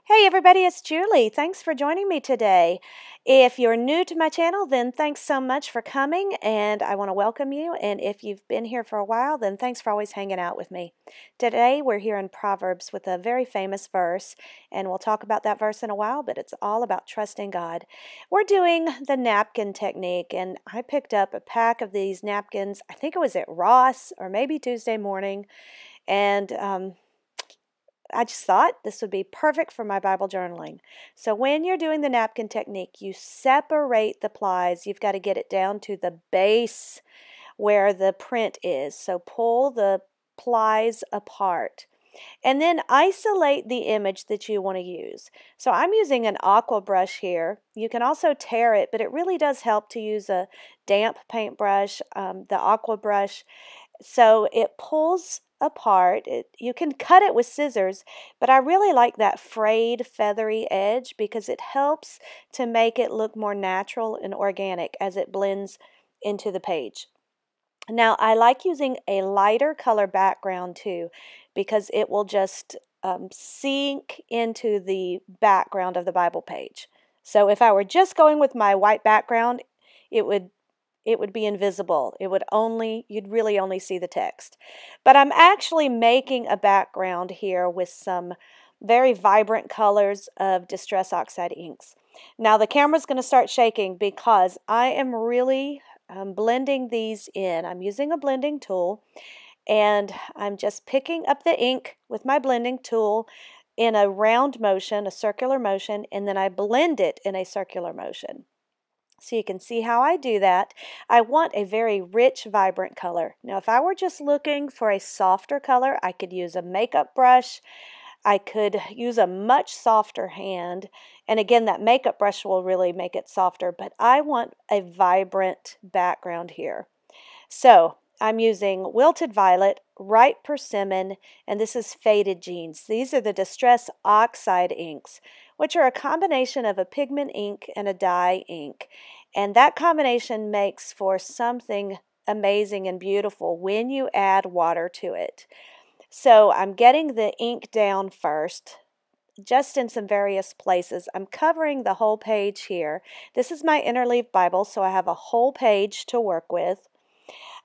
Hey everybody, it's Julie. Thanks for joining me today. If you're new to my channel, then thanks so much for coming and I want to welcome you. And if you've been here for a while, then thanks for always hanging out with me. Today we're here in Proverbs with a very famous verse, and we'll talk about that verse in a while, but it's all about trusting God. We're doing the napkin technique, and I picked up a pack of these napkins. I think it was at Ross or maybe Tuesday morning, and I just thought this would be perfect for my Bible journaling. So when you're doing the napkin technique, you separate the plies. You've got to get it down to the base where the print is. So pull the plies apart. And then isolate the image that you want to use. So I'm using an aqua brush here. You can also tear it, but it really does help to use a damp paintbrush, the aqua brush. So it pulls apart. You can cut it with scissors, but I really like that frayed, feathery edge because it helps to make it look more natural and organic as it blends into the page. Now, I like using a lighter color background too because it will just sink into the background of the Bible page. So if I were just going with my white background, it would be invisible. You'd really only see the text. But I'm actually making a background here with some very vibrant colors of Distress Oxide inks. Now the camera's going to start shaking because I am really blending these in. I'm using a blending tool and I'm just picking up the ink with my blending tool in a round motion, a circular motion, and then I blend it in a circular motion. So you can see how I do that. I want a very rich, vibrant color. Now, if I were just looking for a softer color, I could use a makeup brush. I could use a much softer hand. And again, that makeup brush will really make it softer, but I want a vibrant background here. So I'm using Wilted Violet, Ripe Persimmon, and this is Faded Jeans. These are the Distress Oxide inks, which are a combination of a pigment ink and a dye ink. And that combination makes for something amazing and beautiful when you add water to it. So I'm getting the ink down first, just in some various places. I'm covering the whole page here. This is my Interleaf Bible, so I have a whole page to work with.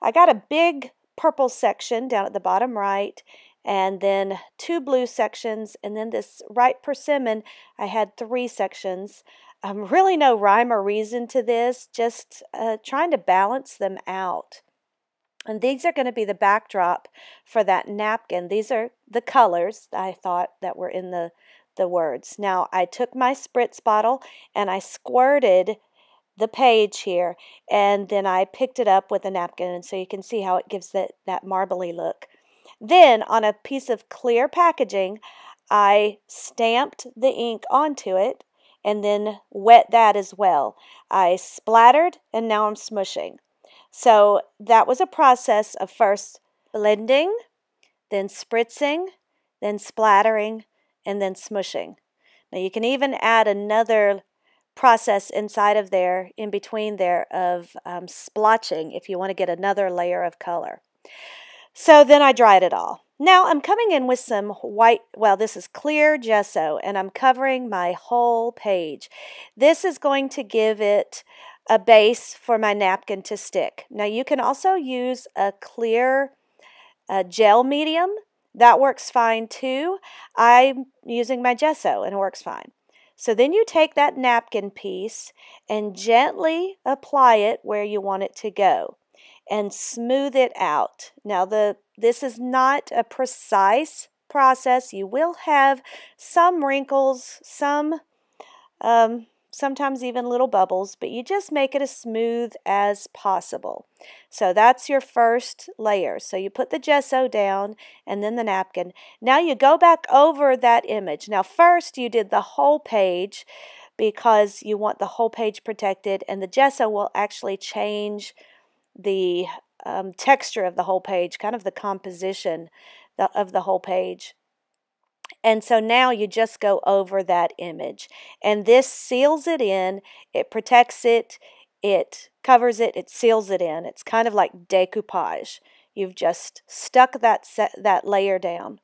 I got a big purple section down at the bottom right, and then two blue sections, and then this Ripe Persimmon, I had 3 sections. Really no rhyme or reason to this, just trying to balance them out. And these are going to be the backdrop for that napkin. These are the colors I thought that were in the words. Now, I took my spritz bottle and I squirted the page here, and then I picked it up with a napkin, and so you can see how it gives that marbly look. Then, on a piece of clear packaging, I stamped the ink onto it, and then wet that as well. I splattered, and now I'm smushing. So that was a process of first blending, then spritzing, then splattering, and then smushing. Now you can even add another process inside of there, in between there, of splotching if you want to get another layer of color. So then I dried it all. Now I'm coming in with some white, well, this is clear gesso, and I'm covering my whole page. This is going to give it a base for my napkin to stick. Now you can also use a clear gel medium. That works fine too. I'm using my gesso and it works fine. So then you take that napkin piece and gently apply it where you want it to go and smooth it out. Now this is not a precise process. You will have some wrinkles, sometimes even little bubbles, but you just make it as smooth as possible. So that's your first layer. So you put the gesso down and then the napkin. Now you go back over that image. Now first you did the whole page because you want the whole page protected, and the gesso will actually change the texture of the whole page, kind of the composition of the whole page. And so now you just go over that image, and this seals it in, it protects it, it covers it, it seals it in. It's kind of like decoupage. You've just stuck that layer down.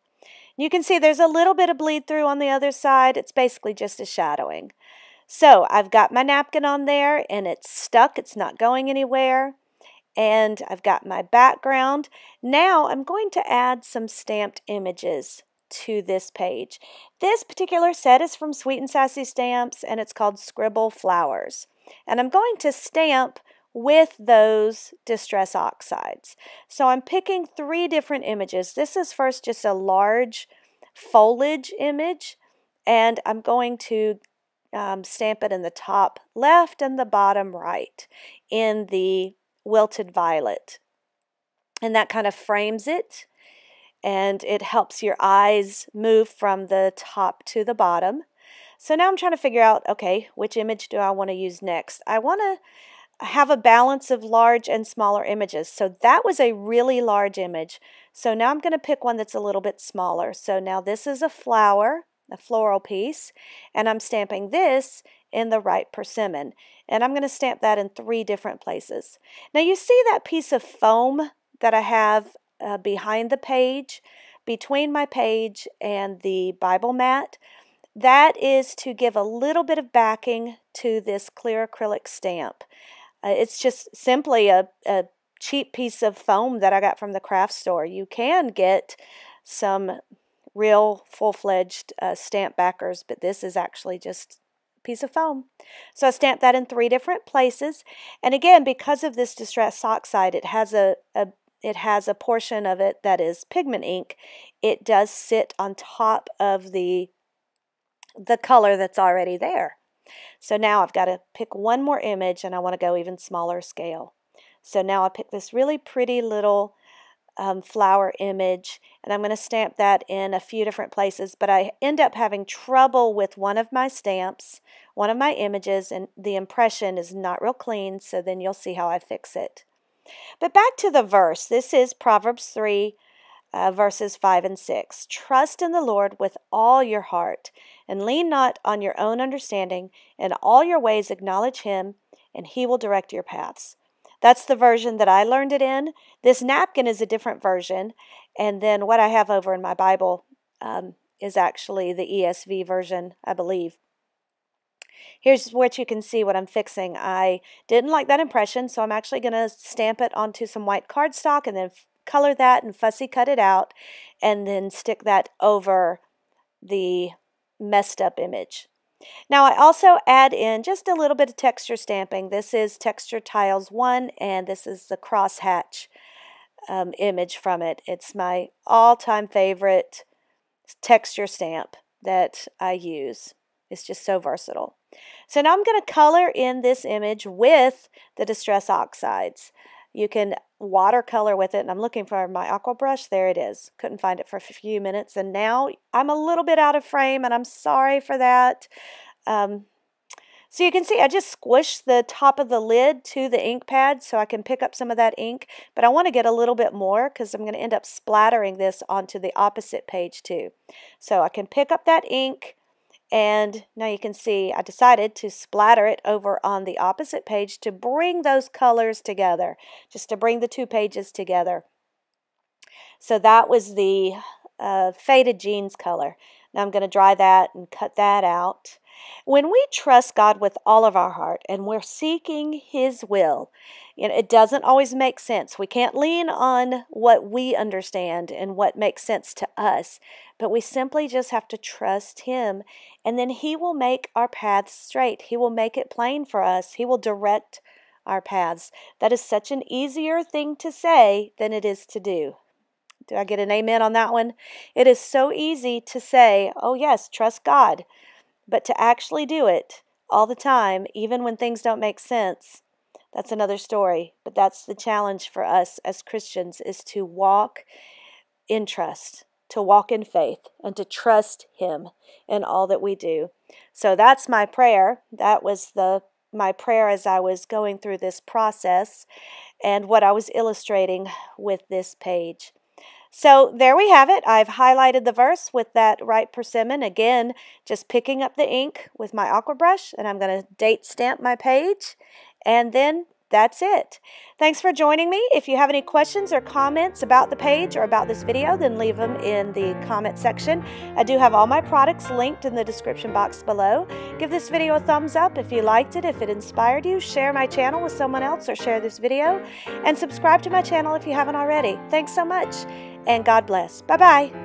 You can see there's a little bit of bleed through on the other side. It's basically just a shadowing. So I've got my napkin on there and it's stuck. It's not going anywhere. And I've got my background. Now I'm going to add some stamped images to this page. This particular set is from Sweet'n Sassy Stamps and it's called Scribble Flowers. And I'm going to stamp with those Distress Oxides. So I'm picking 3 different images. This is first just a large foliage image, and I'm going to stamp it in the top left and the bottom right in the wilted violet. And that kind of frames it, and it helps your eyes move from the top to the bottom. So now I'm trying to figure out, okay, which image do I want to use next? I want to have a balance of large and smaller images. So that was a really large image. So now I'm going to pick one that's a little bit smaller. So now this is a flower, a floral piece, and I'm stamping this in the right persimmon. And I'm going to stamp that in 3 different places. Now you see that piece of foam that I have behind the page, between my page and the Bible mat? That is to give a little bit of backing to this clear acrylic stamp. It's just simply a cheap piece of foam that I got from the craft store. You can get some real full-fledged stamp backers, but this is actually just a piece of foam. So I stamped that in 3 different places. And again, because of this Distress Oxide, it has a portion of it that is pigment ink. It does sit on top of the color that's already there. So now I've got to pick one more image, and I want to go even smaller scale. So now I pick this really pretty little flower image, and I'm going to stamp that in a few different places, but I end up having trouble with one of my stamps, one of my images, and the impression is not real clean, so then you'll see how I fix it. But back to the verse. This is Proverbs 3, verses 5 and 6. Trust in the Lord with all your heart, and lean not on your own understanding. In all your ways acknowledge Him, and He will direct your paths. That's the version that I learned it in. This napkin is a different version, and then what I have over in my Bible is actually the ESV version, I believe. Here's what you can see what I'm fixing. I didn't like that impression, so I'm actually going to stamp it onto some white cardstock and then color that and fussy cut it out, and then stick that over the messed up image. Now I also add in just a little bit of texture stamping. This is Texture Tiles 1, and this is the crosshatch image from it. It's my all-time favorite texture stamp that I use. It's just so versatile. So now I'm going to color in this image with the Distress Oxides. You can watercolor with it, and I'm looking for my aqua brush. There it is. Couldn't find it for a few minutes, and now I'm a little bit out of frame, and I'm sorry for that. So you can see I just squished the top of the lid to the ink pad so I can pick up some of that ink, but I want to get a little bit more because I'm going to end up splattering this onto the opposite page too. So I can pick up that ink, and now you can see I decided to splatter it over on the opposite page to bring those colors together, just to bring the 2 pages together. So that was the Faded Jeans color. Now I'm going to dry that and cut that out. When we trust God with all of our heart and we're seeking His will, it doesn't always make sense. We can't lean on what we understand and what makes sense to us, but we simply just have to trust Him, and then He will make our paths straight. He will make it plain for us. He will direct our paths. That is such an easier thing to say than it is to do. Do I get an amen on that one? It is so easy to say, oh yes, trust God. But to actually do it all the time, even when things don't make sense, that's another story. But that's the challenge for us as Christians, is to walk in trust, to walk in faith, and to trust Him in all that we do. So that's my prayer. That was my prayer as I was going through this process and what I was illustrating with this page. So there we have it. I've highlighted the verse with that right persimmon. Again, just picking up the ink with my aqua brush, and I'm going to date stamp my page and then That's it. Thanks for joining me. If you have any questions or comments about the page or about this video, then leave them in the comment section. I do have all my products linked in the description box below. Give this video a thumbs up if you liked it, if it inspired you. Share my channel with someone else or share this video. And subscribe to my channel if you haven't already. Thanks so much, and God bless. Bye-bye.